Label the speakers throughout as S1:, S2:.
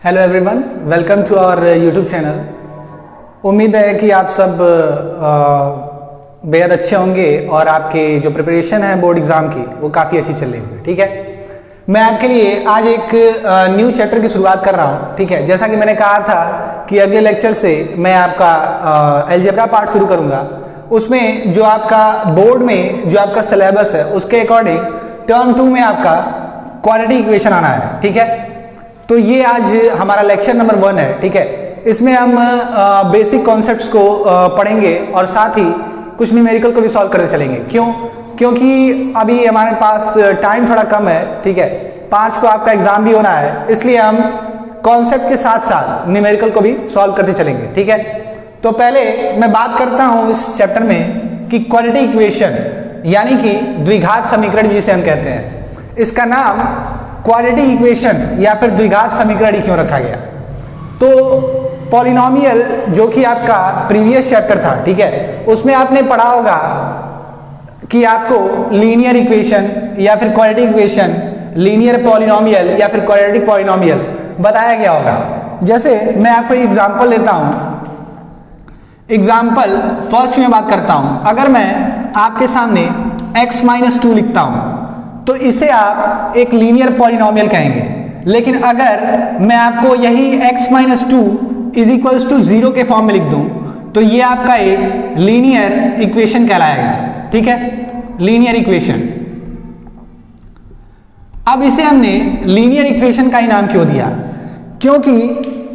S1: Hello everyone, welcome to our YouTube channel. उम्मीद है कि आप सब बेहद अच्छे होंगे और आपके जो प्रिपरेशन है बोर्ड एग्ज़ाम की वो काफ़ी अच्छी चल रही होगी। ठीक है, मैं आपके लिए आज एक न्यू चैप्टर की शुरुआत कर रहा हूँ। ठीक है, जैसा कि मैंने कहा था कि अगले लेक्चर से मैं आपका अलजेब्रा पार्ट शुरू करूँगा। उसमें जो आपका बोर्ड में जो आपका सिलेबस है उसके अकॉर्डिंग टर्म 2 में आपका क्वाड्रेटिक इक्वेशन आना है। ठीक है, तो ये आज हमारा लेक्चर नंबर 1 है। ठीक है, इसमें हम बेसिक कॉन्सेप्ट्स को पढ़ेंगे और साथ ही कुछ न्यूमेरिकल को भी सॉल्व करते चलेंगे। क्योंकि अभी हमारे पास टाइम थोड़ा कम है। ठीक है, 5 को आपका एग्जाम भी होना है, इसलिए हम कॉन्सेप्ट के साथ साथ न्यूमेरिकल को भी सॉल्व करते चलेंगे। ठीक है, तो पहले मैं बात करता हूँ इस चैप्टर में कि क्वाड्रेटिक इक्वेशन यानी कि द्विघात समीकरण जिसे हम कहते हैं, इसका नाम क्वाड्रेटिक इक्वेशन या फिर द्विघात समीकरण क्यों रखा गया। तो पॉलिनोमियल जो कि आपका प्रीवियस चैप्टर था, ठीक है, उसमें आपने पढ़ा होगा कि आपको लीनियर इक्वेशन या फिर क्वाड्रेटिक इक्वेशन, लीनियर पॉलिनोमियल या फिर क्वाड्रेटिक पॉलिनोमियल बताया गया होगा। जैसे मैं आपको एक एग्जांपल देता हूं। एग्जांपल फर्स्ट में बात करता हूं। अगर मैं आपके सामने x-2 लिखता हूं तो इसे आप एक लीनियर पॉलिनोमियल कहेंगे। लेकिन अगर मैं आपको यही x-2 इज इक्वल्स टू 0 के फॉर्म में लिख दूं तो ये आपका एक लीनियर इक्वेशन कहलाएगा। ठीक है, लीनियर इक्वेशन। अब इसे हमने लीनियर इक्वेशन का ही नाम क्यों दिया? क्योंकि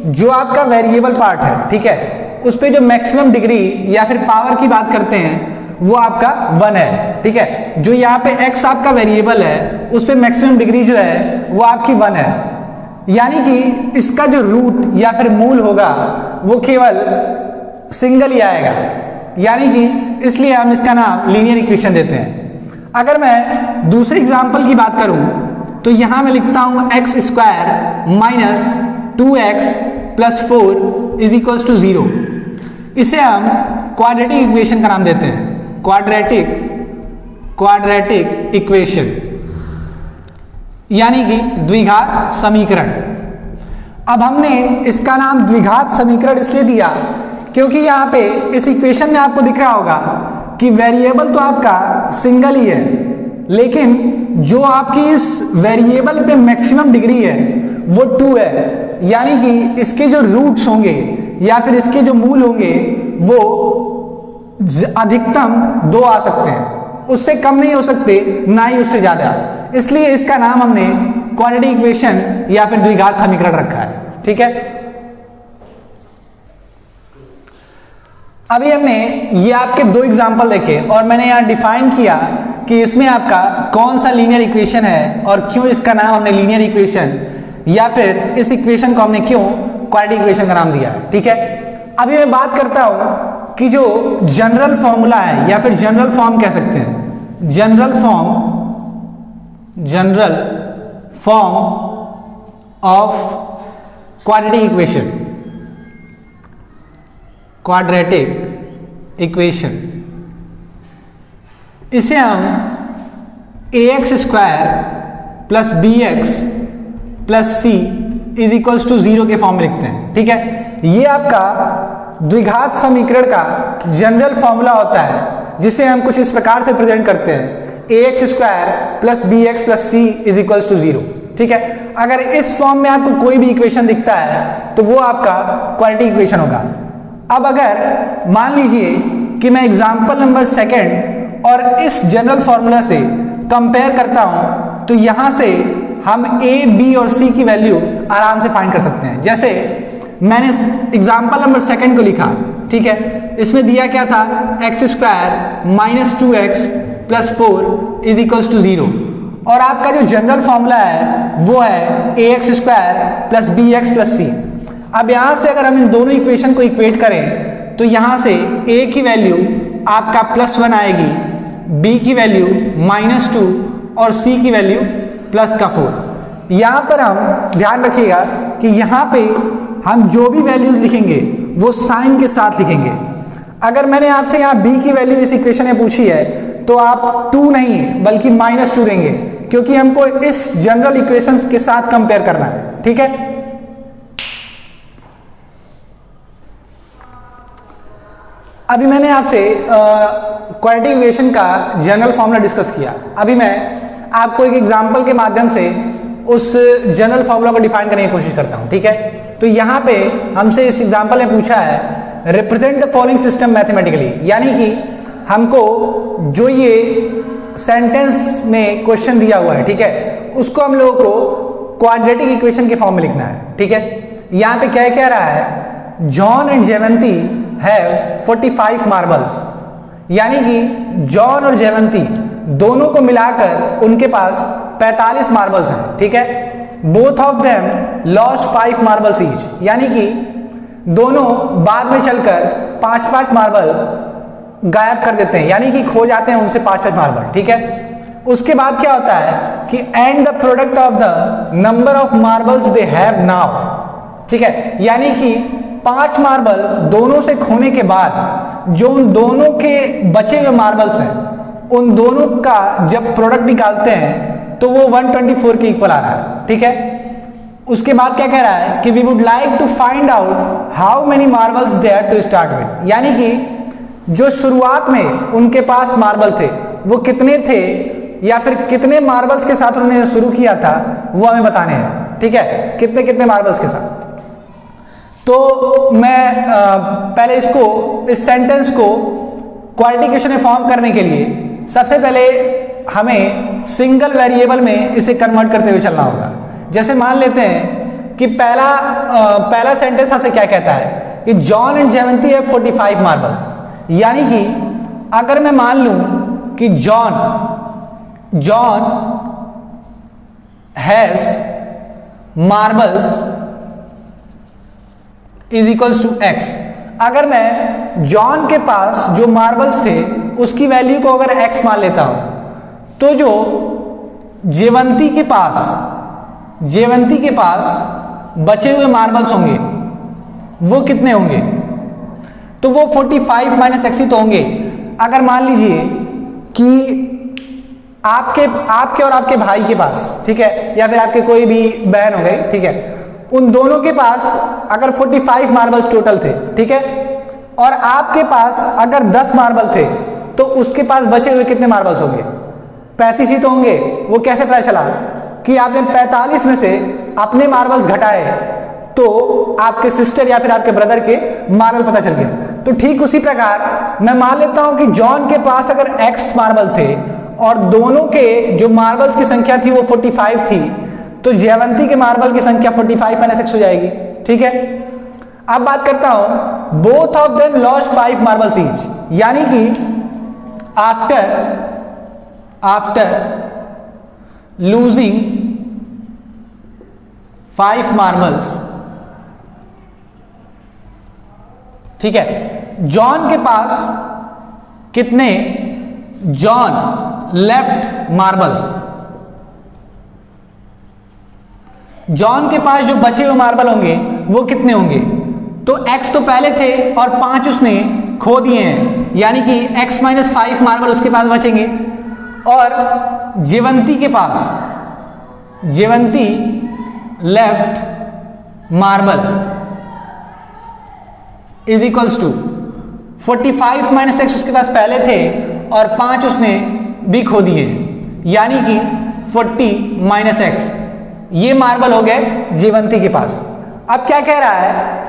S1: जो आपका वेरिएबल पार्ट है, ठीक है, उस पे जो मैक्सिमम डिग्री या फिर पावर की बात करते हैं वो आपका 1 है। ठीक है, जो यहाँ पे x आपका वेरिएबल है उस पे मैक्सिमम डिग्री जो है वो आपकी 1 है। यानी कि इसका जो रूट या फिर मूल होगा वो केवल सिंगल ही आएगा, यानी कि इसलिए हम इसका नाम लीनियर इक्वेशन देते हैं। अगर मैं दूसरे एग्जांपल की बात करूं तो यहां मैं लिखता हूं x² minus 2x plus 4 is equals to 0। इसे हम क्वाड्रेटिक इक्वेशन का नाम देते हैं, क्वाड्रेटिक इक्वेशन यानी कि द्विघात समीकरण। अब हमने इसका नाम द्विघात समीकरण इसलिए दिया क्योंकि यहाँ पे इस इक्वेशन में आपको दिख रहा होगा कि वेरिएबल तो आपका सिंगल ही है, लेकिन जो आपकी इस वेरिएबल पे मैक्सिमम डिग्री है वो 2 है। यानी कि इसके जो रूट्स होंगे या फिर इसके जो मूल होंगे वो अधिकतम 2 आ सकते हैं, उससे कम नहीं हो सकते, ना ही उससे ज्यादा। इसलिए इसका नाम हमने क्वाड्रेटिक इक्वेशन या फिर द्विघात समीकरण रखा है। ठीक है, अभी हमने ये आपके 2 एग्जांपल देखे और मैंने यहां डिफाइन किया कि इसमें आपका कौन सा लीनियर इक्वेशन है और क्यों इसका नाम हमने लीनियर इक्वेशन या फिर इस इक्वेशन को हमने क्यों क्वाड्रेटिक इक्वेशन का नाम दिया। ठीक है, अभी मैं बात करता हूं कि जो जनरल फॉर्मूला है या फिर जनरल फॉर्म कह सकते हैं, general form of quadratic equation, इसे हम ax² plus bx plus c is equals to 0 के फॉर्म में लिखते हैं। ठीक है, ये आपका द्विघात समीकरण का जनरल फॉर्मूला होता है जिसे हम कुछ इस प्रकार से प्रेजेंट करते हैं, ax² plus bx plus c is equals to 0। ठीक है, अगर इस फॉर्म में आपको कोई भी इक्वेशन दिखता है तो वो आपका क्वाड्रेटिक इक्वेशन होगा। अब अगर मान लीजिए कि मैं एग्जांपल नंबर 2 और इस जनरल फॉर्मूला से कंपेयर करता हूं तो यहां से हम a, b और c की वैल्यू आराम से फाइंड कर सकते हैं। जैसे मैंने एग्जाम्पल नंबर 2 को लिखा, ठीक है, इसमें दिया क्या था, x² minus 2x plus 4 is equals to 0 और आपका जो जनरल फॉर्मूला है वो है ax² plus bx plus c। अब यहां से अगर हम इन दोनों इक्वेशन को इक्वेट करें तो यहां से a की वैल्यू आपका +1 आएगी, b की वैल्यू -2 और c की वैल्यू +4। यहां पर हम ध्यान रखिएगा कि यहां पे हम जो भी वैल्यूज लिखेंगे वो साइन के साथ लिखेंगे। अगर मैंने आपसे यहाँ b की वैल्यू इस इक्वेशन में पूछी है तो आप 2 नहीं बल्कि -2 देंगे, क्योंकि हमको इस जनरल इक्वेशंस के साथ कंपेयर करना है। ठीक है, अभी मैंने आपसे क्वाड्रेटिक इक्वेशन का जनरल फॉर्मूला डिस्कस किया। अभी मैं आपको एक एग्जांपल के माध्यम से उस जनरल फॉर्मूला को डिफाइन करने की कोशिश करता हूं, ठीक है। तो यहाँ पे हमसे इस एग्जांपल में पूछा है represent the following system mathematically, यानी कि हमको जो ये सेंटेंस में क्वेश्चन दिया हुआ है, ठीक है, उसको हम लोगों को क्वाड्रेटिक इक्वेशन के फॉर्म में लिखना है, ठीक है। यहाँ पे क्या कह रहा है, John and Jayvanti have 45 marbles, यानी कि जॉन और जयवंती दोनों को मिलाकर उनके पास 45 मार्बल्स हैं, ठीक है। Both of them lost 5 marbles each, यानी कि दोनों बाद में चलकर 5-5 मार्बल गायब कर देते हैं, यानी कि खो जाते हैं उनसे 5-5 मार्बल, ठीक है। उसके बाद क्या होता है कि and the product of the number of marbles they have now, ठीक है, यानी कि 5 मार्बल दोनों से खोने के बाद जो उन दोनों के बचे हुए मार्बल्स हैं, उन दोनों का जब प्रोडक्ट निकालते हैं तो वो 124 के इक्वल आ रहा है, ठीक है। उसके बाद क्या कह रहा है कि we would like to find out how many marbles there to start with, यानी कि जो शुरुआत में उनके पास मार्बल थे वो कितने थे या फिर कितने मार्बल्स के साथ उन्होंने शुरू किया था वो हमें बताने हैं, ठीक है, कितने कितने मार्बल्स के साथ। तो मैं पहले इस सेंटेंस को क्वाड्रेटिक इक्वेशन में फॉर्म करने के लिए सबसे पहले हमें सिंगल वेरिएबल में इसे कन्वर्ट करते हुए चलना होगा। जैसे मान लेते हैं कि पहला सेंटेंस आपसे क्या कहता है कि जॉन एंड जयवंती है 45 मार्बल्स, यानी कि अगर मैं मान लूं कि John has marbles is equals to x, अगर मैं जॉन के पास जो मार्बल्स थे उसकी वैल्यू को अगर एक्स मान लेता हूं तो जो जयवंती के पास बचे हुए मार्बल्स होंगे वो कितने होंगे, तो वो 45 माइनस एक्स ही तो होंगे। अगर मान लीजिए कि आपके और आपके भाई के पास, ठीक है, या फिर आपके कोई भी बहन हो गई, ठीक है, उन दोनों के पास अगर 45 मार्बल्स टोटल थे, ठीक है, और आपके पास अगर 10 मार्बल थे तो उसके पास बचे हुए कितने मार्बल्स होंगे, 35 ही तो होंगे। वो कैसे पता चला कि आपने 45 में से अपने मार्बल्स घटाए तो आपके सिस्टर या फिर आपके ब्रदर के मार्बल पता चल गया। तो ठीक उसी प्रकार मैं मान लेता हूं कि जॉन के पास अगर x मार्बल थे और दोनों के जो मार्बल्स की संख्या थी वो 45 थी, तो जयवंती के मार्बल की संख्या 45 माइनस एक्स हो जाएगी, ठीक है। अब बात करता हूं both of them lost 5 marbles each, यानी कि आफ्टर लूजिंग 5 मार्बल्स, ठीक है, जॉन के पास कितने जॉन लेफ्ट मार्बल्स, जॉन के पास जो बचे हुए मार्बल होंगे वो कितने होंगे, तो x तो पहले थे और 5 उसने खो दिए हैं, यानी कि x माइनस 5 मार्बल उसके पास बचेंगे। और Jayvanti left marble is equals to 45 minus x उसके पास पहले थे और 5 उसने भी खो दिए, यानी कि 40 माइनस एक्स, ये मार्बल हो गए जयवंती के पास। अब क्या कह रहा है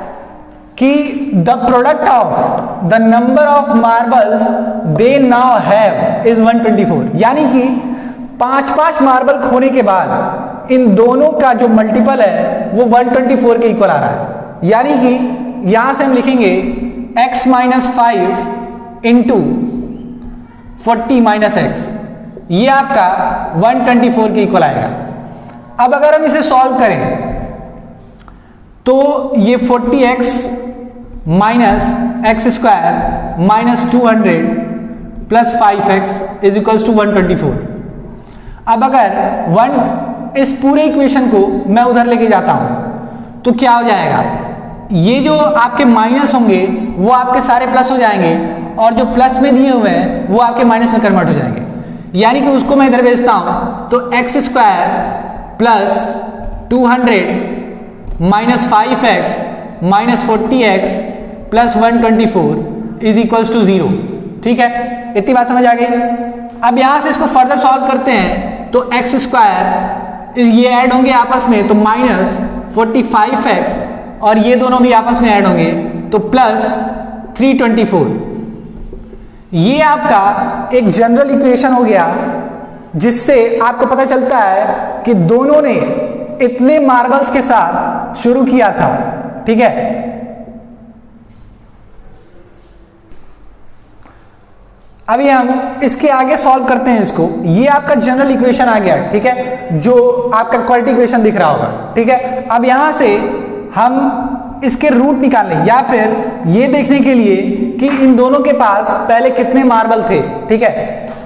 S1: कि the product of the number of marbles they now have is 124, यानी कि 5-5 मार्बल खोने के बाद इन दोनों का जो मल्टीपल है वो 124 के इक्वल आ रहा है, यानी कि यहां से हम लिखेंगे x minus 5 into 40 minus x, ये आपका 124 के इक्वल आएगा। अब अगर हम इसे सॉल्व करें तो ये 40x minus x square minus 200 plus 5x is equals to 124। अब अगर इस पूरे इक्वेशन को मैं उधर लेके जाता हूं तो क्या हो जाएगा, ये जो आपके माइनस होंगे वो आपके सारे प्लस हो जाएंगे और जो प्लस में दिए हुए हैं वो आपके माइनस में कन्वर्ट हो जाएंगे, यानी कि उसको मैं इधर भेजता हूं तो x square plus 200 minus 5x minus 40x plus 124 is equals to 0। ठीक है, इतनी बात समझ आ गई। अब यहां से इसको फर्दर सॉल्व करते हैं तो एक्स स्क्वायर ये ऐड होंगे आपस में तो माइनस 45x और ये दोनों भी आपस में ऐड होंगे तो प्लस 324। ये आपका एक जनरल इक्वेशन हो गया जिससे आपको पता चलता है कि दोनों ने इतने मार्बल्स के साथ शुरू किया था। ठीक है, अभी हम इसके आगे सॉल्व करते हैं इसको। ये आपका जनरल इक्वेशन आ गया। ठीक है, जो आपका क्वाड्रेटिक इक्वेशन दिख रहा होगा। ठीक है, अब यहां से हम इसके रूट निकालें या फिर ये देखने के लिए कि इन दोनों के पास पहले कितने मार्बल थे। ठीक है,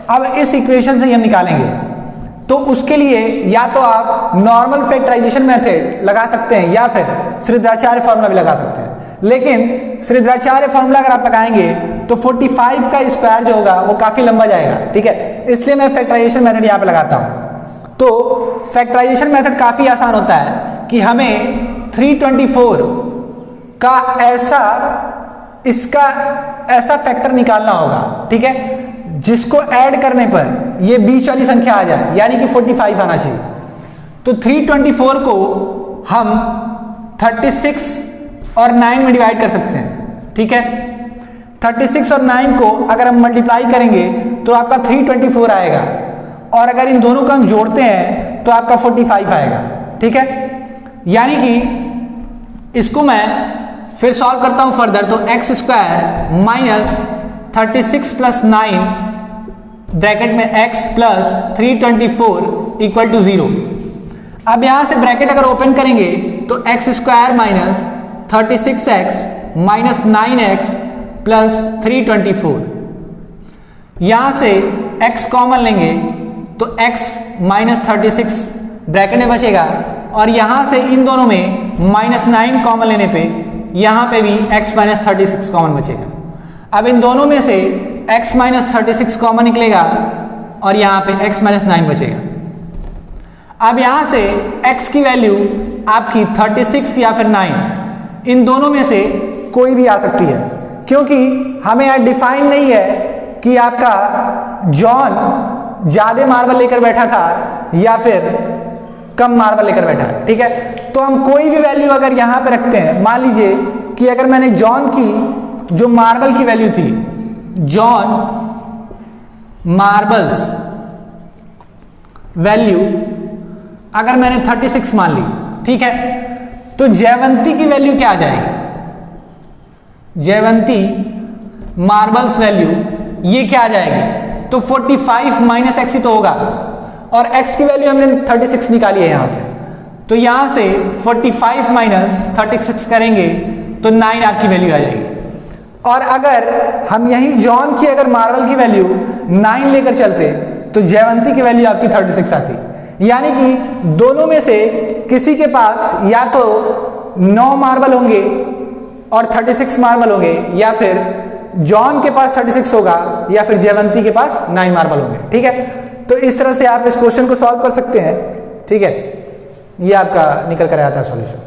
S1: अब इस इक्वेशन से हम निकालेंगे तो उसके लिए या तो आप नॉर्मल फैक्टराइजेशन मेथड लगा सकते हैं या फिर श्रीधराचार्य फॉर्मूला भी लगा सकते हैं। लेकिन श्रीधराचार्य फॉर्मूला अगर आप लगाएंगे तो 45 का स्क्वायर जो होगा वो काफी लंबा जाएगा। ठीक है, इसलिए मैं फैक्टराइजेशन मेथड यहां पे लगाता हूं। तो फैक्टराइजेशन मेथड काफी आसान होता है कि हमें 324 का ऐसा फैक्टर निकालना होगा। ठीक है, जिसको ऐड करने पर ये बीच वाली संख्या आ जाए, यानी कि 45 आना चाहिए। तो 324 को हम 36 और 9 में डिवाइड कर सकते हैं। ठीक है, 36 और 9 को अगर हम मल्टीप्लाई करेंगे तो आपका 324 आएगा और अगर इन दोनों को हम जोड़ते हैं तो आपका 45 आएगा। ठीक है, यानी कि इसको मैं फिर सॉल्व करता हूं फर्दर तो x square minus 36 plus 9 bracket में x प्लस 324 इक्वल टू 0। अब यहां से ब्रैकेट अगर ओपन करेंगे तो x square minus 36x minus 9x plus 324, यहां से x कॉमन लेंगे तो x माइनस 36 ब्रैकेट में बचेगा और यहां से इन दोनों में -9 कॉमन लेने पे यहां पे भी x माइनस 36 कॉमन बचेगा। अब इन दोनों में से x माइनस 36 कॉमन निकलेगा और यहां पे x माइनस 9 बचेगा। अब यहां से x की वैल्यू आपकी 36 या फिर 9, इन दोनों में से कोई भी आ सकती है, क्योंकि हमें यहां डिफाइन नहीं है कि आपका जॉन ज्यादा मार्बल लेकर बैठा था या फिर कम मार्बल लेकर बैठा है। ठीक है, तो हम कोई भी वैल्यू अगर यहां पे रखते हैं, मान लीजिए कि अगर मैंने जॉन की जो मार्बल की वैल्यू थी, जॉन मार्बल्स वैल्यू अगर मैंने 36 मान ली, ठीक है, तो जयवंती की वैल्यू क्या आ जाएगी? जयवंती मार्बल्स वैल्यू ये क्या आ जाएगी? तो 45 माइनस एक्स ही तो होगा और x की वैल्यू हमने 36 निकाली है यहां पे, तो यहां से 45 माइनस 36 करेंगे तो 9 आपकी वैल्यू आ जाएगी। और अगर हम यही जॉन की अगर मार्बल की वैल्यू 9 लेकर चलते तो जयवंती की वैल्यू आपकी 36 आती। यानी कि दोनों में से किसी के पास या तो 9 मार्बल होंगे और 36 मार्बल होंगे, या फिर जॉन के पास 36 होगा या फिर जयवंती के पास 9 मार्बल होंगे। ठीक है, तो इस तरह से आप इस क्वेश्चन को सॉल्व कर सकते हैं। ठीक है, ये आपका निकल कर आता है सॉल्यूशन।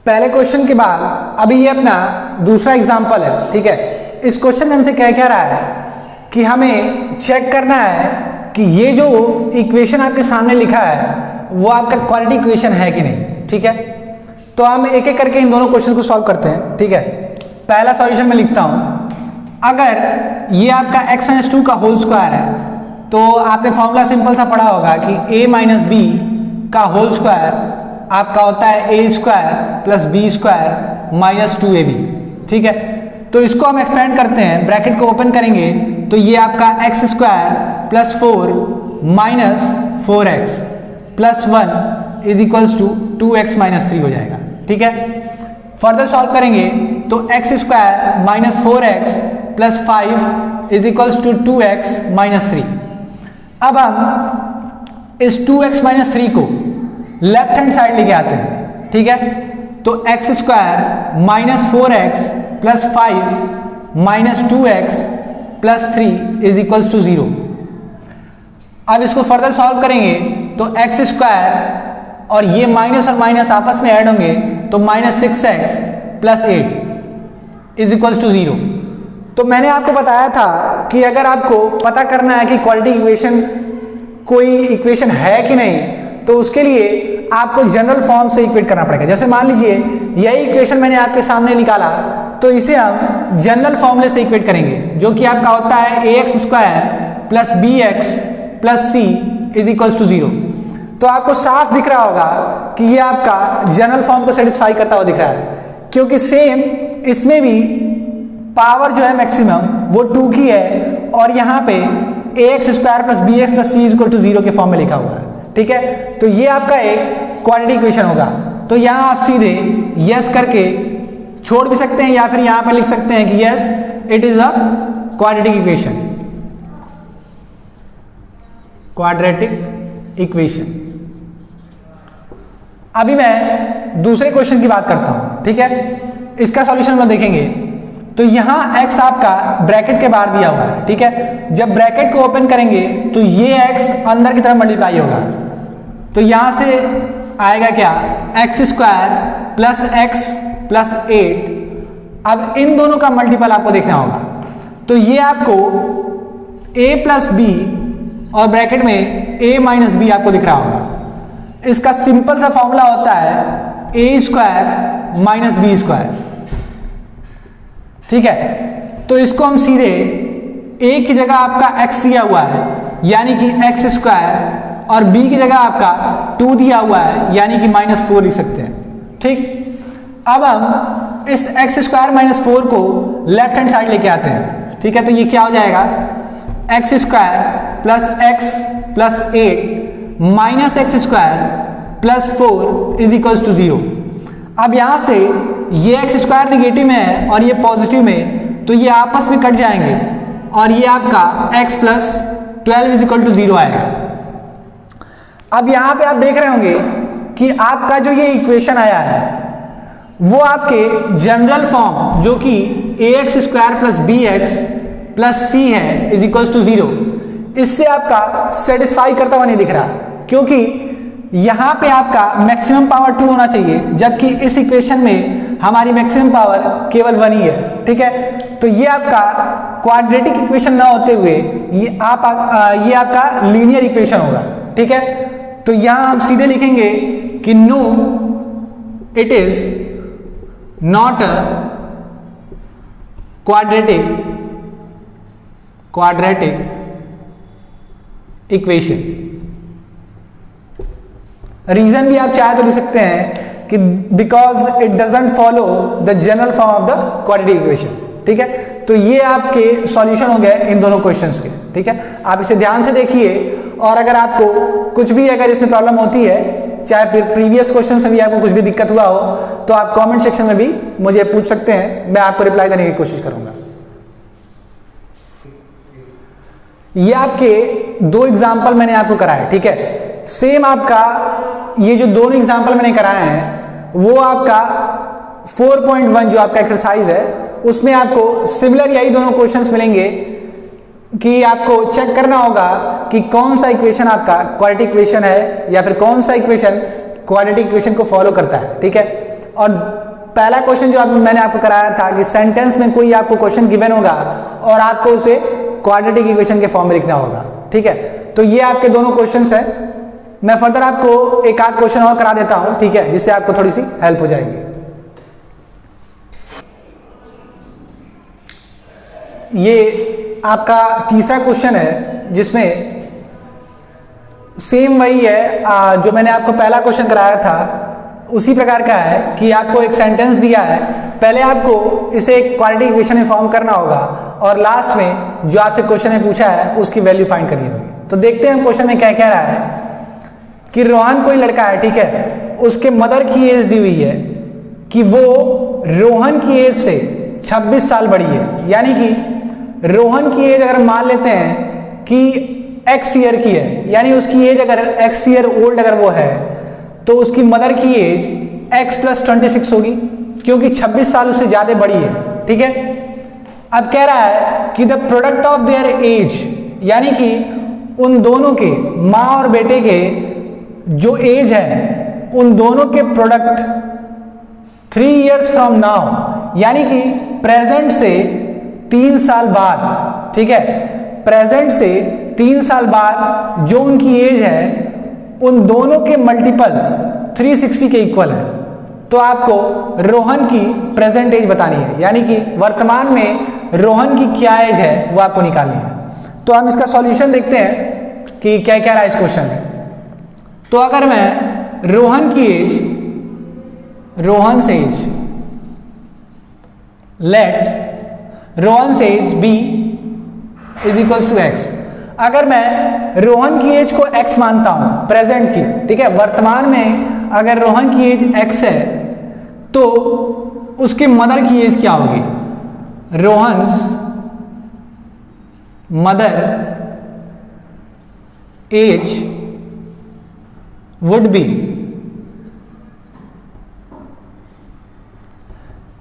S1: पहले क्वेश्चन के बाद अभी ये अपना दूसरा एग्जांपल है। ठीक है, इस क्वेश्चन में हमसे क्या कह रहा है कि हमें चेक करना है कि ये जो इक्वेशन आपके सामने लिखा है वो आपका क्वाड्रेटिक इक्वेशन है कि नहीं। ठीक है, तो हम एक एक करके इन दोनों क्वेश्चन को सॉल्व करते हैं। ठीक है, पहला सॉल्यूशन में लिखता हूं, अगर ये आपका x-2 का होल स्क्वायर है तो आपने फॉर्मूला सिंपल सा पढ़ा होगा कि a माइनस बी का होल स्क्वायर आपका होता है a square plus b square minus 2ab। ठीक है, तो इसको हम एक्सपेंड करते हैं, ब्रैकेट को ओपन करेंगे तो ये आपका x square plus 4 minus 4x plus 1 is equals to 2x minus 3 हो जाएगा। ठीक है, फर्दर सॉल्व करेंगे तो x square minus 4x plus 5 is equals to 2x minus 3। अब हम इस 2x माइनस 3 को लेफ्ट हैंड साइड लेके आते हैं। ठीक है, तो x square minus 4x plus 5 minus 2x plus 3 is equals to 0। अब इसको फर्दर सॉल्व करेंगे तो x स्क्वायर और ये माइनस और माइनस आपस में ऐड होंगे तो minus 6x plus 8 is equals to 0। तो मैंने आपको बताया था कि अगर आपको पता करना है कि क्वाड्रेटिक इक्वेशन कोई इक्वेशन है कि नहीं, तो उसके लिए आपको जनरल फॉर्म से इक्वेट करना पड़ेगा। जैसे मान लीजिए यही इक्वेशन मैंने आपके सामने निकाला, तो इसे हम जनरल फॉर्मूले से इक्वेट करेंगे, जो कि आपका होता है ax² plus bx plus c is equals to 0। तो आपको साफ दिख रहा होगा कि ये आपका जनरल फॉर्म को सेटिस्फाई करता हुआ दिख रहा है, क्योंकि सेम इसमें भी पावर जो है मैक्सिमम वो 2 की है, और यहाँ पे ax² plus bx plus c is equal to 0 के फॉर्म में लिखा हुआ है। ठीक है, तो ये आपका एक क्वाड्रेटिक इक्वेशन होगा। तो यहाँ आप सीधे यस करके छोड़ भी सकते हैं, या फिर यहाँ पे लिख सकते हैं कि yes it is a quadratic equation, quadratic equation. अभी मैं दूसरे क्वेश्चन की बात करता हूं। ठीक है, इसका सॉल्यूशन हम लोग देखेंगे। तो यहां x आपका ब्रैकेट के बाहर दिया हुआ है। ठीक है, जब ब्रैकेट को ओपन करेंगे तो ये x अंदर की तरफ मल्टीप्लाई होगा, तो यहां से आएगा क्या, x² प्लस x प्लस 8। अब इन दोनों का मल्टीपल आपको देखना होगा, तो ये आपको a प्लस b और ब्रैकेट में a माइनस b आपको दिख रहा होगा। इसका सिंपल सा फॉर्मूला होता है a² माइनस b²। ठीक है, तो इसको हम सीधे a की जगह आपका x दिया हुआ है यानी कि x² और b की जगह आपका 2 दिया हुआ है यानी कि -4 लिख सकते हैं। ठीक, अब हम इस x² माइनस 4 को लेफ्ट हैंड साइड लेके आते हैं। ठीक है, तो ये क्या हो जाएगा, x² plus x plus 8 minus x² plus 4 is equals to 0। अब यहां से ये x² निगेटिव में है और ये पॉजिटिव में, तो ये आपस में कट जाएंगे और ये आपका x plus 12 is equal to 0 आएगा। अब यहां पे आप देख रहे होंगे कि आपका जो ये इक्वेशन आया है वो आपके जनरल फॉर्म जो कि ax² plus bx plus c है इज इक्वल्स टू 0, इससे आपका सेटिस्फाई करता हुआ नहीं दिख रहा, क्योंकि यहां पे आपका मैक्सिमम पावर 2 होना चाहिए, जबकि इस इक्वेशन में हमारी मैक्सिमम पावर केवल 1 ही है। ठीक है, तो ये आपका क्वाड्रेटिक इक्वेशन ना होते हुए ये आपका लीनियर इक्वेशन होगा। ठीक है, तो यहां हम सीधे लिखेंगे कि no it is not a quadratic equation. Reason भी आप चाहे तो लिख सकते हैं कि because it doesn't follow the general form of the quadratic equation. ठीक है, तो ये आपके सॉल्यूशन हो गए इन दोनों क्वेश्चंस के। ठीक है, आप इसे ध्यान से देखिए, और अगर आपको कुछ भी अगर इसमें प्रॉब्लम होती है, चाहे प्रीवियस क्वेश्चंस में भी आपको कुछ भी दिक्कत हुआ हो, तो आप कमेंट सेक्शन में भी मुझे पूछ सकते हैं, मैं आपको रिप्लाई देने की कोशिश करूंगा। ये आपके 2 एग्जाम्पल मैंने आपको कराए। ठीक है, सेम आपका ये जो दोनों एग्जाम्पल मैंने कराए हैं वो आपका 4.1 जो आपका एक्सरसाइज है उसमें आपको सिमिलर यही दोनों क्वेश्चंस मिलेंगे कि आपको चेक करना होगा कि कौन सा इक्वेशन आपका क्वाड्रेटिक इक्वेशन है या फिर कौन सा इक्वेशन क्वाड्रेटिक इक्वेशन को फॉलो करता है। ठीक है, और पहला क्वेश्चन जो मैंने आपको कराया था कि सेंटेंस में कोई आपको क्वेश्चन गिवन होगा और आपको उसे क्वाड्रेटिक इक्वेशन के फॉर्म में लिखना होगा। ठीक है, तो ये आपके दोनों क्वेश्चंस हैं। मैं फर्दर आपको एक आध क्वेश्चन और करा देता हूं, ठीक है, जिससे आपको थोड़ी सी हेल्प हो जाएगी। ये आपका तीसरा क्वेश्चन है जिसमें सेम वही है जो मैंने आपको पहला क्वेश्चन कराया था, उसी प्रकार का है कि आपको एक सेंटेंस दिया है, पहले आपको इसे एक क्वाड्रेटिक इक्वेशन में फॉर्म करना होगा और लास्ट में जो आपसे क्वेश्चन में पूछा है उसकी वैल्यू फाइंड करनी होगी। तो देखते हैं हम क्वेश्चन में क्या कह रहा है कि रोहन कोई लड़का है, ठीक है, उसके मदर की एज दी हुई है कि वो रोहन की एज से 26 साल बड़ी है, यानी कि रोहन की एज अगर मान लेते हैं कि x ईयर की है, यानी उसकी एज अगर x ईयर ओल्ड अगर वो है तो उसकी मदर की एज x प्लस 26 होगी, क्योंकि 26 साल उससे ज्यादा बड़ी है। ठीक है, अब कह रहा है कि the product of their age, यानी कि उन दोनों के माँ और बेटे के जो एज है उन दोनों के प्रोडक्ट 3 इयर्स फ्रॉम नाउ, यानी कि प्रेजेंट से 3 साल बाद, ठीक है, प्रेजेंट से 3 साल बाद जो उनकी एज है उन दोनों के मल्टीपल 360 के इक्वल है। तो आपको रोहन की प्रेजेंट एज बतानी है, यानी कि वर्तमान में रोहन की क्या एज है वो आपको निकालनी है। तो हम इसका सॉल्यूशन देखते हैं कि क्या क्या रहा है इस क्वेश्चन में। तो अगर मैं रोहन की age, Rohan age, let Rohan age be is equals to x. अगर मैं रोहन की एज को x मानता हूं, प्रेजेंट की, ठीक है, वर्तमान में अगर रोहन की एज x है तो उसके मदर की एज क्या होगी? Rohan's mother age would be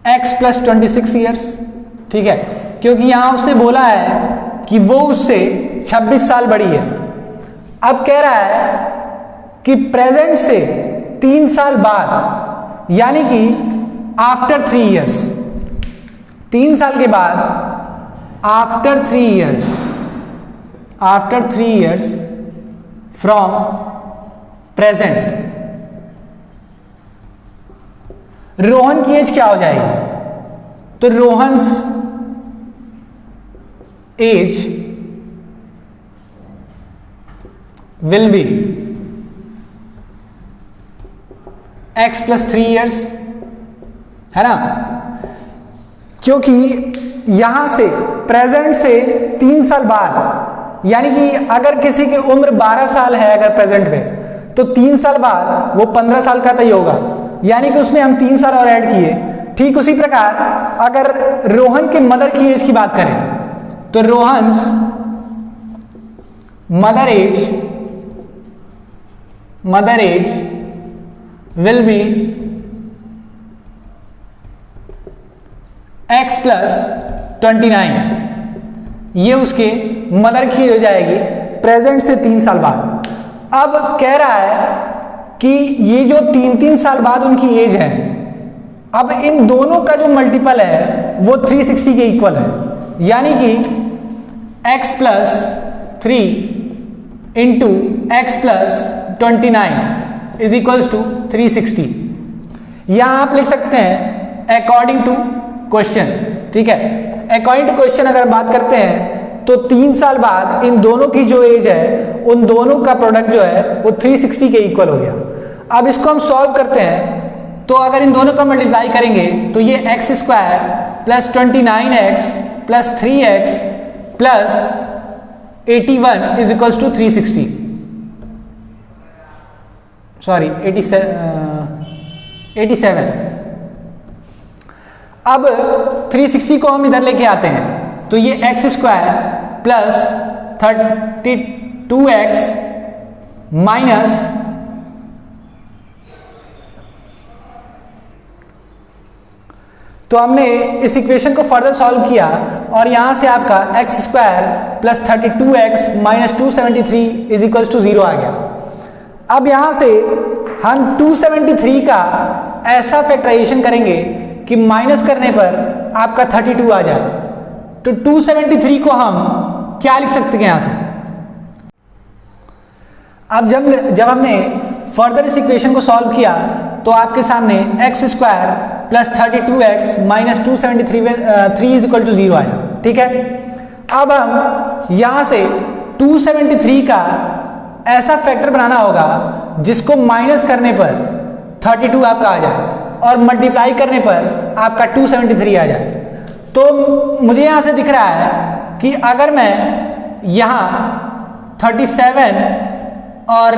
S1: x plus 26 years, ठीक है, क्योंकि यहां उससे बोला है कि वो उससे 26 साल बड़ी है। अब कह रहा है कि प्रेजेंट से 3 साल बाद, यानी कि आफ्टर 3 इयर्स, 3 साल के बाद, after 3 years, after 3 years from present, Rohan की एज क्या हो जाएगी? तो Rohan's age will be x plus 3 years, है ना, क्योंकि यहां से प्रेजेंट से 3 साल बाद, यानी कि अगर किसी की उम्र 12 साल है अगर प्रेजेंट में, तो 3 साल बाद वो 15 साल का तय होगा, यानी कि उसमें हम 3 साल और ऐड किए। ठीक उसी प्रकार अगर रोहन के मदर की एज की बात करें तो Rohan's mother age will be x plus 29, ये उसके मदर की हो जाएगी प्रेजेंट से 3 साल बाद। अब कह रहा है कि ये जो 3-3 साल बाद उनकी एज है, अब इन दोनों का जो मल्टीपल है वो 360 के इक्वल है, यानी कि x plus 3 into x plus 29 is equals to 360। यहां आप लिख सकते हैं अकॉर्डिंग टू क्वेश्चन, ठीक है, अकॉर्डिंग टू क्वेश्चन अगर बात करते हैं तो 3 साल बाद इन दोनों की जो एज है उन दोनों का प्रोडक्ट जो है वो 360 के इक्वल हो गया। अब इसको हम सॉल्व करते हैं तो अगर इन दोनों का मल्टीप्लाई करेंगे तो ये x square plus 29x plus 3x plus 81 is equals to 360, sorry 87। अब 360 को हम इधर लेके आते हैं तो ये x square plus 32x minus तो हमने इस इक्वेशन को फर्दर सॉल्व किया और यहां से आपका x square plus 32x minus 273 is equals to 0 आ गया। अब यहां से हम 273 का ऐसा फैक्टराइजेशन करेंगे कि माइनस करने पर आपका 32 आ जाए। तो 273 को हम क्या लिख सकते हैं यहां से? अब जब हमने फर्दर इस इक्वेशन को सॉल्व किया तो आपके सामने x square plus 32x minus 273 is equal to 0 आया, ठीक है। अब हम यहां से 273 का ऐसा फैक्टर बनाना होगा जिसको माइनस करने पर 32 आपका आ जाए और मल्टीप्लाई करने पर आपका 273 आ जाए। तो मुझे यहां से दिख रहा है कि अगर मैं यहां 37 और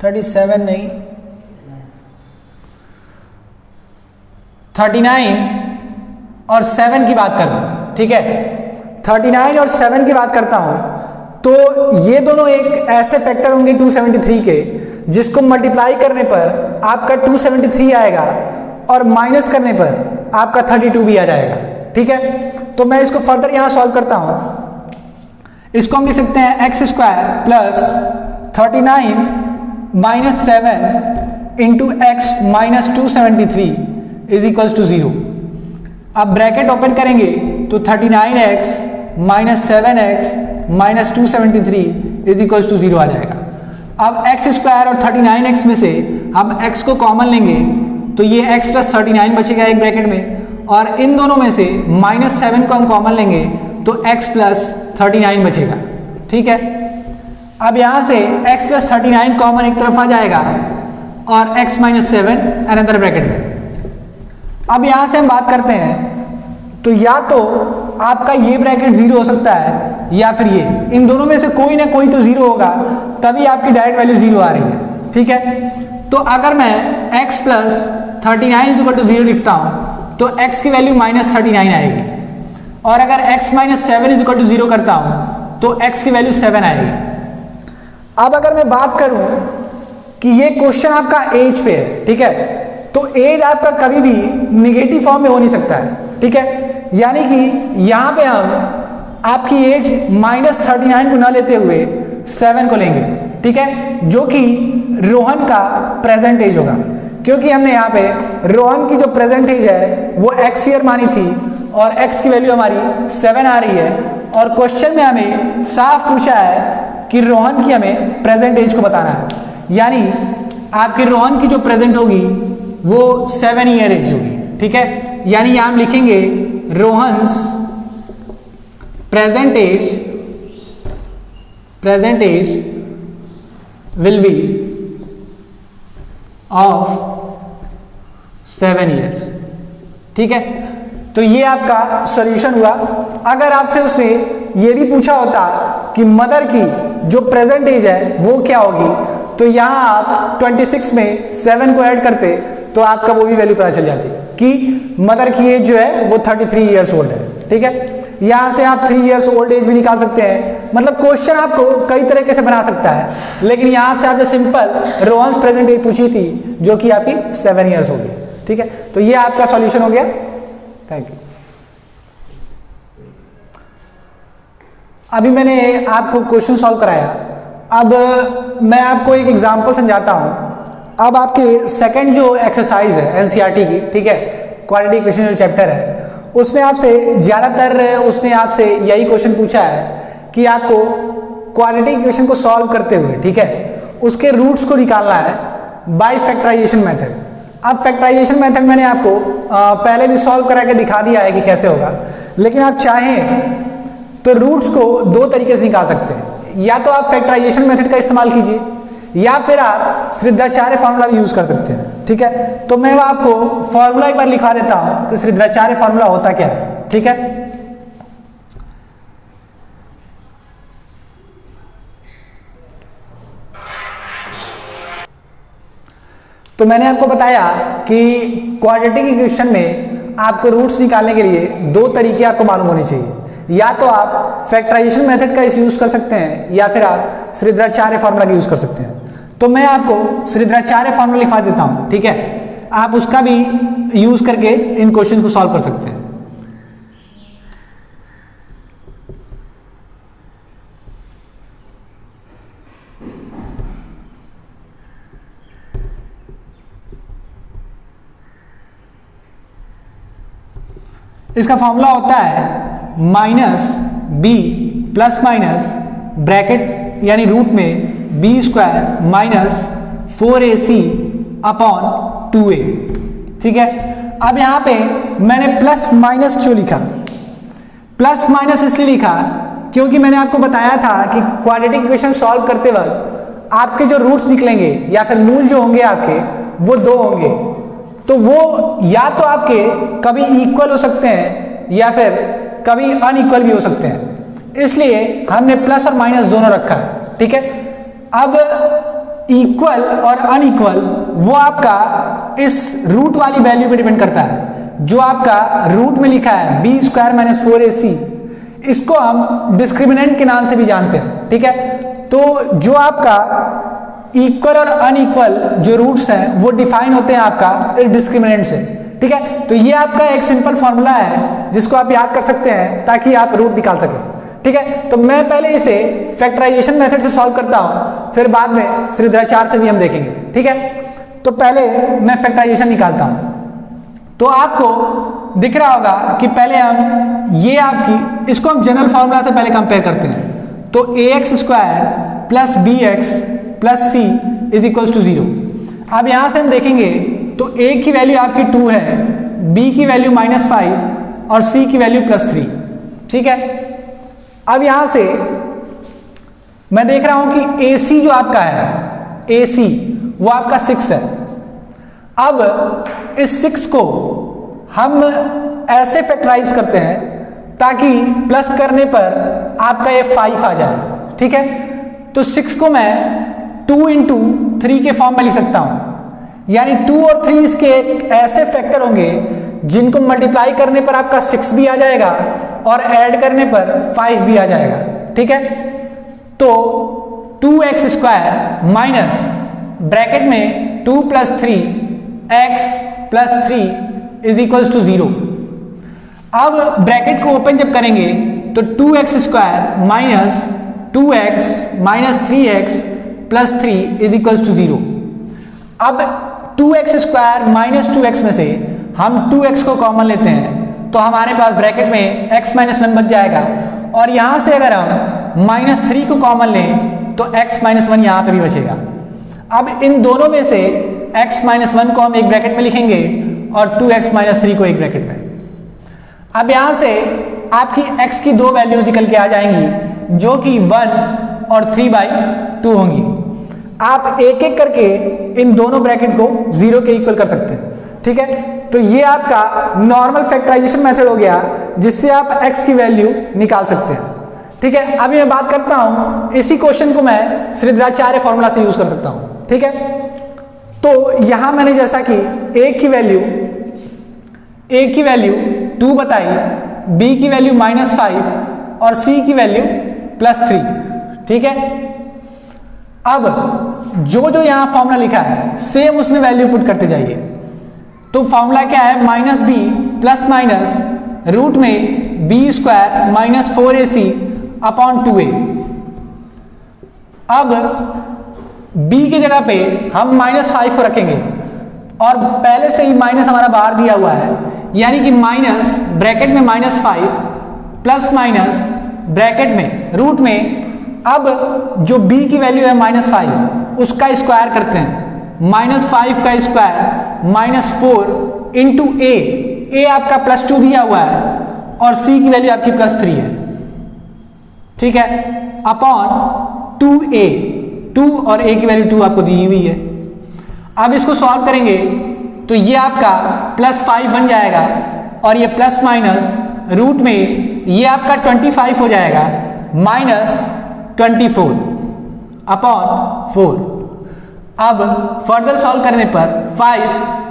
S1: 37 नहीं 39 और 7 की बात करूं, ठीक है, 39 और 7 की बात करता हूं तो ये दोनों एक ऐसे फैक्टर होंगे 273 के जिसको मल्टीप्लाई करने पर आपका 273 आएगा और माइनस करने पर आपका 32 भी आ जाएगा, ठीक है। तो मैं इसको फर्दर यहां सॉल्व करता हूं। इसको हम लिख सकते हैं x square plus 39 minus 7 into x minus 273 is equals to 0। अब ब्रैकेट ओपन करेंगे तो 39x minus 7x minus 273 is equals to 0 आ जाएगा। अब एक्स स्क्वायर और 39x में से हम x को कॉमन लेंगे तो ये x प्लस 39 बचेगा एक ब्रैकेट में, और इन दोनों में से माइनस 7 को हम कॉमन लेंगे तो x प्लस 39 बचेगा। ठीक है, अब यहां से x प्लस 39 कॉमन एक तरफ आ जाएगा और x माइनस 7 अनदर ब्रैकेट में। अब यहां से हम बात करते हैं तो या तो आपका ये ब्रैकेट 0 हो सकता है या फिर ये, इन दोनों में से कोई ना कोई तो 0 होगा, तभी आपकी डायरेक्ट वैल्यू 0 आ रही है। ठीक है, तो अगर मैं x plus 39 is equal to 0 लिखता हूं तो x की वैल्यू माइनस 39 आएगी, और अगर x minus 7 is equal to 0 करता हूं तो x की वैल्यू 7 आएगी। अब अगर मैं बात करूं कि ये क्वेश्चन आपका एज पे है, ठीक है, तो एज आपका कभी भी निगेटिव फॉर्म में हो नहीं सकता है। ठीक है, यानी कि यहां पे हम आपकी एज माइनस 39 को ना लेते हुए 7 को लेंगे। ठीक है, जो कि रोहन का प्रेजेंट एज होगा, क्योंकि हमने यहाँ पे रोहन की जो प्रेजेंट एज है वो x ईयर मानी थी और x की वैल्यू हमारी 7 आ रही है, और क्वेश्चन में हमें साफ पूछा है कि रोहन की हमें प्रेजेंट एज को बताना है, यानी आपकी रोहन की जो प्रेजेंट होगी वो 7 ईयर एज होगी। ठीक है, यानी यहां हम लिखेंगे Rohan's present age will be of 7 years. ठीक है, तो ये आपका सॉल्यूशन हुआ। अगर आपसे उसने ये भी पूछा होता कि मदर की जो प्रेजेंट एज है वो क्या होगी, तो यहां आप 26 में 7 को ऐड करते तो आपका वो भी वैल्यू पता चल जाती कि मदर की एज जो है वो 33 ईयर्स ओल्ड है। ठीक है, यहां से आप 3 ईयर्स ओल्ड एज भी निकाल सकते हैं, मतलब क्वेश्चन आपको कई तरीके से बना सकता है, लेकिन यहां से आपने सिंपल रोहन्स प्रेजेंट एज पूछी थी जो कि आपकी 7 ईयर्स होगी। ठीक है, तो ये आपका सॉल्यूशन हो गया। Thank you. अभी मैंने आपको क्वेश्चन सॉल्व कराया, अब मैं आपको एक एग्जांपल समझाता हूं। अब आपके सेकंड जो एक्सरसाइज है एनसीईआरटी की, ठीक है, क्वाड्रेटिक इक्वेशन जो चैप्टर है, उसमें आपसे ज्यादातर उसने आपसे यही क्वेश्चन पूछा है कि आपको क्वाड्रेटिक इक्वेशन को सॉल्व करते हुए, ठीक है, उसके रूट्स को निकालना है बाय फैक्टराइजेशन मेथड। अब फैक्टराइजेशन मेथड मैंने आपको पहले भी सॉल्व करा के दिखा दिया है कि कैसे होगा, लेकिन आप चाहें तो रूट्स को दो तरीके से निकाल सकते हैं। या तो आप फैक्टराइजेशन मेथड का इस्तेमाल कीजिए या फिर आप श्रीधराचार्य फॉर्मूला भी यूज कर सकते हैं। ठीक है, तो मैं आपको फॉर्मूला एक बार लिखा देता हूं कि श्रीधराचार्य फॉर्मूला होता क्या है। ठीक है, तो मैंने आपको बताया कि क्वाड्रेटिक इक्वेशन में आपको रूट्स निकालने के लिए दो तरीके आपको मालूम होने चाहिए, या तो आप फैक्टराइजेशन मेथड का यूज कर सकते हैं या फिर आप श्रीधराचार्य फॉर्मूला का यूज कर सकते हैं। तो मैं आपको श्रीधराचार्य फॉर्मूला लिखवा देता हूं, ठीक है, आप उसका भी यूज करके इन क्वेश्चन को सॉल्व कर सकते हैं। इसका फॉर्मूला होता है minus b plus minus bracket यानी रूट में b square minus 4ac upon 2a। ठीक है, अब यहां पे मैंने प्लस माइनस क्यों लिखा? प्लस माइनस इसलिए लिखा क्योंकि मैंने आपको बताया था कि क्वाड्रेटिक इक्वेशन सॉल्व करते वक्त आपके जो रूट्स निकलेंगे या फिर मूल जो होंगे आपके वो दो होंगे, तो वो या तो आपके कभी इक्वल हो सकते हैं या फिर कभी अनइक्वल भी हो सकते हैं, इसलिए हमने प्लस और माइनस दोनों रखा है। ठीक है, अब इक्वल और अनइक्वल वो आपका इस रूट वाली वैल्यू पे डिपेंड करता है। जो आपका रूट में लिखा है बी स्क्वायर माइनस 4ac, इसको हम डिस्क्रिमिनेंट के नाम से भी जानते हैं। ठीक है, तो जो आपका इक्वल और अनइक्वल जो रूट्स हैं वो डिफाइन होते हैं आपका डिस्क्रिमिनेंट से। ठीक है, तो ये आपका एक सिंपल फॉर्मूला है जिसको आप याद कर सकते हैं ताकि आप रूट निकाल सकें। ठीक है, तो मैं पहले इसे फैक्टराइजेशन मेथड से सॉल्व करता हूं, फिर बाद में श्रीधराचार्य से भी हम देखेंगे। ठीक है, तो पहले मैं फैक्टराइजेशन निकालता हूं। तो आपको दिख रहा होगा कि पहले हम ये आपकी इसको हम जनरल फॉर्मूला से पहले कंपेयर करते हैं। तो ax square plus bx plus c is equals to 0। अब यहां से हम देखेंगे तो a की वैल्यू आपकी 2 है, b की वैल्यू -5 और c की वैल्यू +3। ठीक है, अब यहां से मैं देख रहा हूं कि AC जो आपका है, AC वो आपका 6 है। अब इस 6 को हम ऐसे फैक्टराइज करते हैं ताकि प्लस करने पर आपका ये 5 आ जाए। ठीक है, तो 6 को मैं 2 × 3 के फॉर्म में लिख सकता हूं, यानी 2 और 3 इसके ऐसे फैक्टर होंगे जिनको मल्टीप्लाई करने पर आपका 6 भी आ जाएगा और ऐड करने पर 5 भी आ जाएगा। ठीक है, तो 2x स्क्वायर माइनस ब्रैकेट में 2 + 3x + 3 इज इक्वल्स टू 0। अब ब्रैकेट को ओपन जब करेंगे तो 2x square minus 2x minus 3x plus 3 is equals to 0। अब 2x स्क्वायर माइनस 2x में से हम 2x को कॉमन लेते हैं तो हमारे पास ब्रैकेट में x - 1 बच जाएगा, और यहां से अगर हम -3 को कॉमन लें तो x - 1 यहां पे भी बचेगा। अब इन दोनों में से x - 1 को हम एक ब्रैकेट में लिखेंगे और 2x - 3 को एक ब्रैकेट में। अब यहां से आपकी x की 2 वैल्यूज निकल के आ जाएंगी जो कि 1 और 3/2 होंगी। आप एक एक करके इन दोनों ब्रैकेट को 0 के इक्वल कर सकते हैं। ठीक है, तो ये आपका नॉर्मल फैक्टराइजेशन मेथड हो गया जिससे आप x की वैल्यू निकाल सकते हैं। ठीक है, अभी मैं बात करता हूं, इसी क्वेश्चन को मैं श्रीधराचार्य फॉर्मूला से यूज कर सकता हूं। ठीक है, तो यहां मैंने जैसा कि a की वैल्यू 2 बताई, b की वैल्यू -5 और c की वैल्यू +3। ठीक है, अब जो जो यहां फॉर्मूला लिखा है सेम उसमें वैल्यू पुट करते जाइए। तो फॉर्मूला क्या है, -b प्लस माइनस रूट में b square minus 4ac upon 2a। अब b की जगह पे हम -5 को रखेंगे और पहले से ही माइनस हमारा बाहर दिया हुआ है, यानी कि माइनस ब्रैकेट में -5 प्लस माइनस ब्रैकेट में रूट में। अब जो b की वैल्यू है -5 उसका स्क्वायर करते हैं, -5 का स्क्वायर -4 इंटू a आपका +2 दिया हुआ है और c की वैल्यू आपकी +3 है। ठीक है, अपॉन 2a, 2 और a की वैल्यू 2 आपको दी हुई है। अब इसको सॉल्व करेंगे तो ये आपका +5 बन जाएगा और ये प्लस माइनस रूट में ये आपका 25 हो जाएगा -24 अपॉन 4। अब फर्दर सॉल्व करने पर 5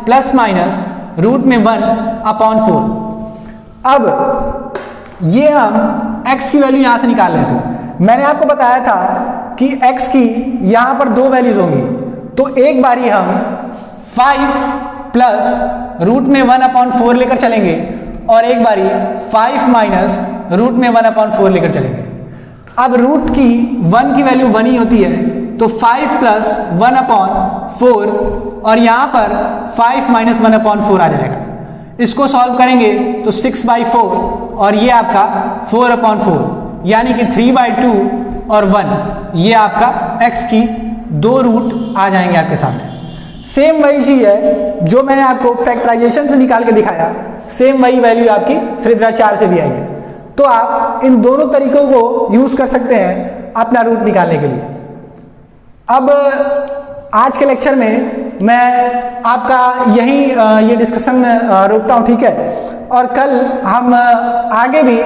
S1: प्लस माइनस रूट में 1 अपॉन 4। अब ये हम x की वैल्यू यहां से निकाल लेते हैं। मैंने आपको बताया था कि x की यहां पर 2 वैल्यूज होंगी, तो एक बारी हम 5 प्लस रूट में 1 अपॉन 4 लेकर चलेंगे और एक बारी 5 माइनस रूट में 1 अपॉन 4 लेकर चलेंगे। अब रूट की 1 की वैल्यू 1 ही होती है, तो 5 प्लस 1 अपॉन 4 और यहां पर 5 माइनस 1 अपॉन 4 आ जाएगा। इसको सॉल्व करेंगे तो 6/4 और ये आपका 4 अपॉन 4 यानी कि 3/2 और 1, ये आपका x की 2 रूट आ जाएंगे आपके सामने। सेम वही चीज है जो मैंने आपको फैक्टराइजेशन से निकाल के दिखाया, सेम वही वैल्यू आपकी श्रीधराचार्य से भी आई है। तो आप इन दोनों तरीकों को यूज कर सकते हैं अपना रूट निकालने के लिए। अब आज के लेक्चर में मैं आपका यही ये डिस्कशन रोकता हूं, ठीक है, और कल हम आगे भी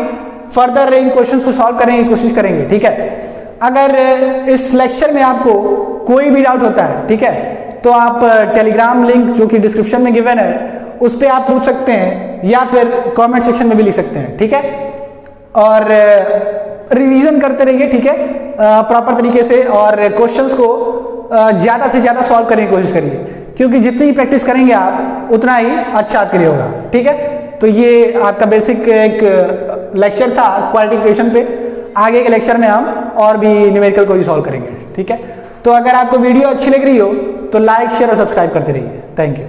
S1: फर्दर इन क्वेश्चंस को सॉल्व करने की कोशिश करेंगे। ठीक है, अगर इस लेक्चर में आपको कोई भी डाउट होता है, ठीक है, तो आप टेलीग्राम लिंक जो कि डिस्क्रिप्शन में गिवन है उस पर आप पूछ सकते हैं या फिर कमेंट सेक्शन में भी लिख सकते हैं। ठीक है, और रिवीजन करते रहिए, ठीक है, प्रॉपर तरीके से, और क्वेश्चंस को ज़्यादा से ज़्यादा सॉल्व करने की कोशिश करिए, क्योंकि जितनी प्रैक्टिस करेंगे आप उतना ही अच्छा आपके लिए होगा। ठीक है, तो ये आपका बेसिक एक लेक्चर था क्वालिफिकेशन पे। आगे के लेक्चर में हम और भी न्यूमेरिकल को भी सॉल्व करेंगे। ठीक है, तो अगर आपको वीडियो अच्छी लग रही हो तो लाइक शेयर और सब्सक्राइब करते रहिए। Thank you.